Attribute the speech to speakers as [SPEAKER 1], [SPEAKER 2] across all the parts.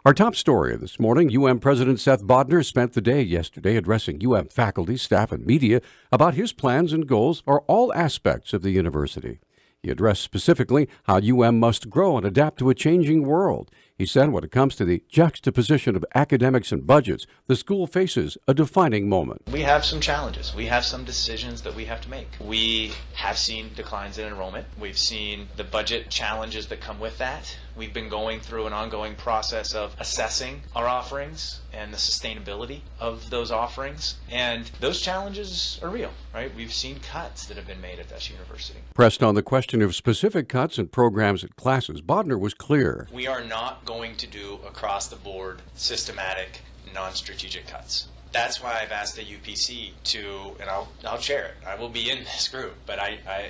[SPEAKER 1] Our top story this morning, President Seth Bodnar spent the day yesterday addressing faculty, staff, and media about his plans and goals for all aspects of the university. He addressed specifically how must grow and adapt to a changing world. He said when it comes to the juxtaposition of academics and budgets, the school faces a defining moment.
[SPEAKER 2] We have some challenges. We have some decisions that we have to make. We have seen declines in enrollment. We've seen the budget challenges that come with that. We've been going through an ongoing process of assessing our offerings and the sustainability of those offerings. And those challenges are real, right? We've seen cuts that have been made at this university.
[SPEAKER 1] Pressed on the question of specific cuts in programs and classes, Bodnar was clear.
[SPEAKER 2] We are not going to do across-the-board systematic, non-strategic cuts. That's why I've asked the UPC to, and I'll share it, I will be in this group, but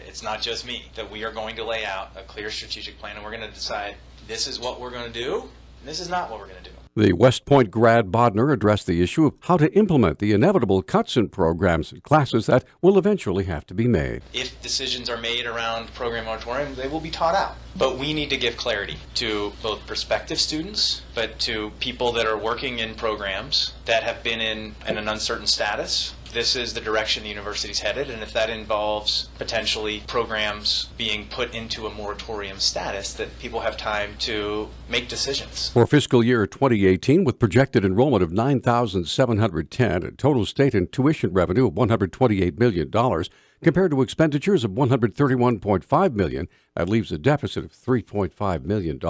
[SPEAKER 2] it's not just me, that we are going to lay out a clear strategic plan, and we're going to decide this is what we're going to do, and this is not what we're going to do.
[SPEAKER 1] The West Point grad Bodnar addressed the issue of how to implement the inevitable cuts in programs and classes that will eventually have to be made.
[SPEAKER 2] If decisions are made around program auditorium, they will be taught out. But we need to give clarity to both prospective students, but to people that are working in programs that have been in an uncertain status. This is the direction the university's headed, and if that involves potentially programs being put into a moratorium status, that people have time to make decisions.
[SPEAKER 1] For fiscal year 2018, with projected enrollment of 9,710 and total state and tuition revenue of $128 million, compared to expenditures of $131.5 million, that leaves a deficit of $3.5 million.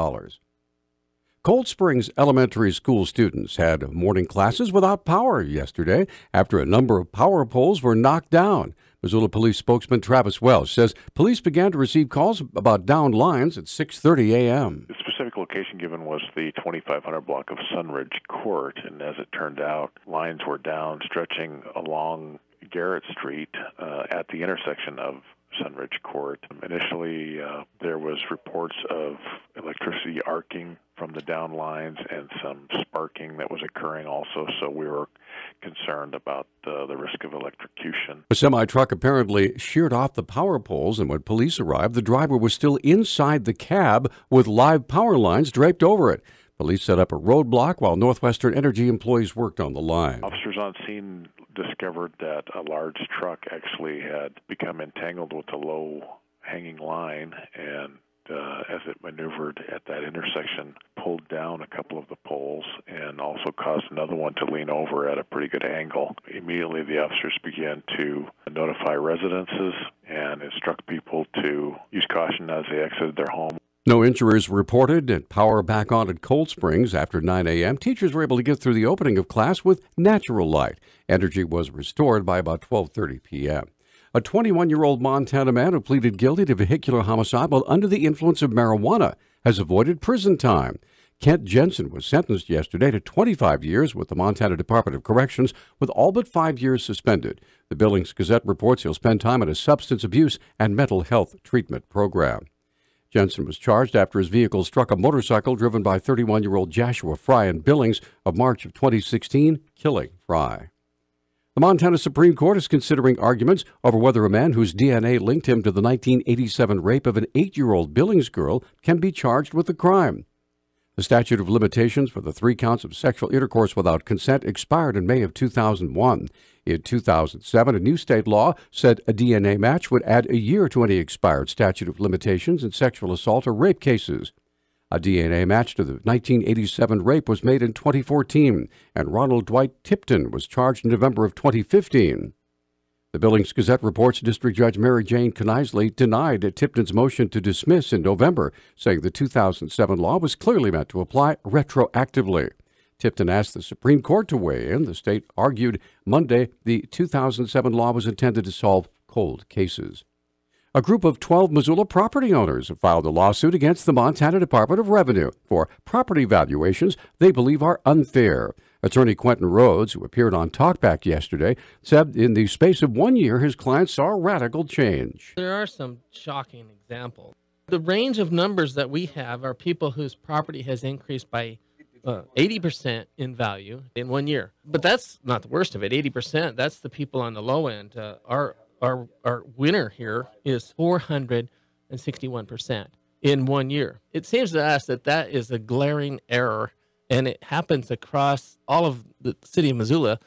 [SPEAKER 1] Cold Springs Elementary School students had morning classes without power yesterday after a number of power poles were knocked down. Missoula Police spokesman Travis Welsh says police began to receive calls about downed lines at 6:30 a.m.
[SPEAKER 3] The specific location given was the 2500 block of Sunridge Court, and as it turned out, lines were down stretching along Garrett Street at the intersection of Sunridge Court. Initially, there was reports of electricity arcing from the down lines and some sparking that was occurring also, so we were concerned about the risk of electrocution.
[SPEAKER 1] A semi-truck apparently sheared off the power poles, and when police arrived, the driver was still inside the cab with live power lines draped over it. Police set up a roadblock while Northwestern Energy employees worked on the line.
[SPEAKER 3] Officers on scene discovered that a large truck actually had become entangled with a low-hanging line, and as it maneuvered at that intersection, pulled down a couple of the poles and also caused another one to lean over at a pretty good angle. Immediately, the officers began to notify residences and instruct people to use caution as they exited their home.
[SPEAKER 1] No injuries reported, and power back on at Cold Springs after 9 a.m. Teachers were able to get through the opening of class with natural light. Energy was restored by about 12:30 p.m. A 21-year-old Montana man who pleaded guilty to vehicular homicide while under the influence of marijuana has avoided prison time. Kent Jensen was sentenced yesterday to 25 years with the Montana Department of Corrections, with all but 5 years suspended. The Billings Gazette reports he'll spend time in a substance abuse and mental health treatment program. Jensen was charged after his vehicle struck a motorcycle driven by 31-year-old Joshua Fry in Billings of March of 2016, killing Fry. The Montana Supreme Court is considering arguments over whether a man whose DNA linked him to the 1987 rape of an 8-year-old Billings girl can be charged with the crime. The statute of limitations for the 3 counts of sexual intercourse without consent expired in May of 2001. In 2007, a new state law said a DNA match would add a year to any expired statute of limitations in sexual assault or rape cases. A DNA match to the 1987 rape was made in 2014, and Ronald Dwight Tipton was charged in November of 2015. The Billings Gazette reports District Judge Mary Jane Knisely denied Tipton's motion to dismiss in November, saying the 2007 law was clearly meant to apply retroactively. Tipton asked the Supreme Court to weigh in. The state argued Monday the 2007 law was intended to solve cold cases. A group of 12 Missoula property owners have filed a lawsuit against the Montana Department of Revenue for property valuations they believe are unfair. Attorney Quentin Rhodes, who appeared on Talkback yesterday, said in the space of 1 year his clients saw radical change.
[SPEAKER 4] There are some shocking examples. The range of numbers that we have are people whose property has increased by 80% in value in 1 year. But that's not the worst of it. 80%, that's the people on the low end. Our winner here is 461% in 1 year. It seems to us that that is a glaring error And it happens across all of the city of Missoula.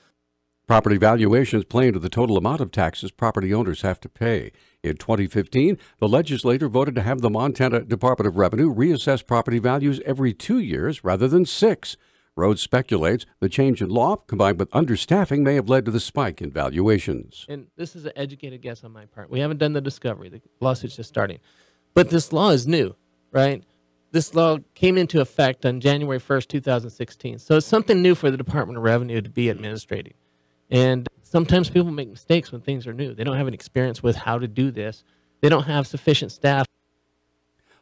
[SPEAKER 1] Property valuations play into the total amount of taxes property owners have to pay. In 2015, the legislature voted to have the Montana Department of Revenue reassess property values every 2 years rather than 6. Rhodes speculates the change in law, combined with understaffing, may have led to the spike in valuations.
[SPEAKER 4] And this is an educated guess on my part. We haven't done the discovery. The lawsuit's just starting. But this law is new, right? This law came into effect on January 1st, 2016. So it's something new for the Department of Revenue to be administrating. And sometimes people make mistakes when things are new. They don't have any experience with how to do this. They don't have sufficient staff.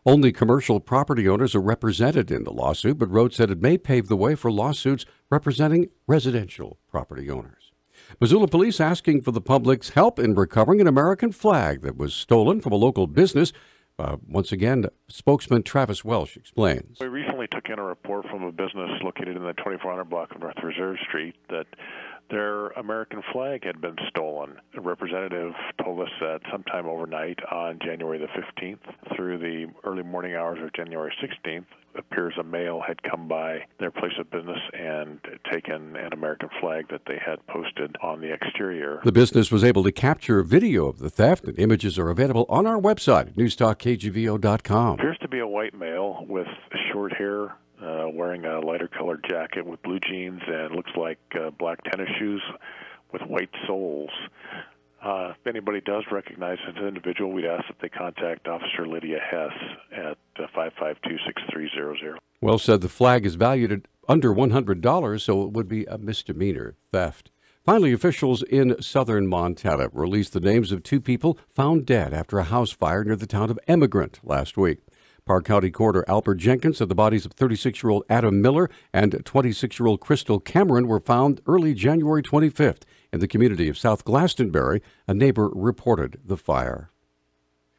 [SPEAKER 1] Only commercial property owners are represented in the lawsuit, but Rhodes said it may pave the way for lawsuits representing residential property owners. Missoula police asking for the public's help in recovering an American flag that was stolen from a local business. Once again, spokesman Travis Welsh explains.
[SPEAKER 3] We recently took in a report from a business located in the 2400 block of North Reserve Street that their American flag had been stolen. A representative told us that sometime overnight on January the 15th through the early morning hours of January 16th, appears a male had come by their place of business and taken an American flag that they had posted on the exterior.
[SPEAKER 1] The business was able to capture a video of the theft, and images are available on our website at newstalkkgvo.com.
[SPEAKER 3] Appears to be a white male with short hair, wearing a lighter colored jacket with blue jeans, and looks like black tennis shoes with white soles. If anybody does recognize this individual, we'd ask that they contact Officer Lydia Hess at 552-6300.
[SPEAKER 1] Welsh said the flag is valued at under $100, so it would be a misdemeanor theft. Finally, officials in southern Montana released the names of 2 people found dead after a house fire near the town of Emigrant last week. Park County Coroner Albert Jenkins said the bodies of 36-year-old Adam Miller and 26-year-old Crystal Cameron were found early January 25th in the community of South Glastonbury. A neighbor reported the fire.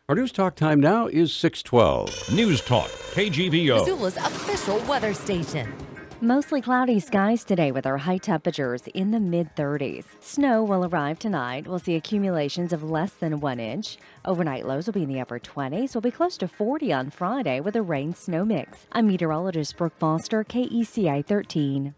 [SPEAKER 1] Our News Talk time now is 6:12.
[SPEAKER 5] Newstalk, KGVO.
[SPEAKER 6] Missoula's official weather station.
[SPEAKER 7] Mostly cloudy skies today with our high temperatures in the mid-30s. Snow will arrive tonight. We'll see accumulations of less than 1 inch. Overnight lows will be in the upper 20s. We'll be close to 40 on Friday with a rain-snow mix. I'm meteorologist Brooke Foster, KECI 13.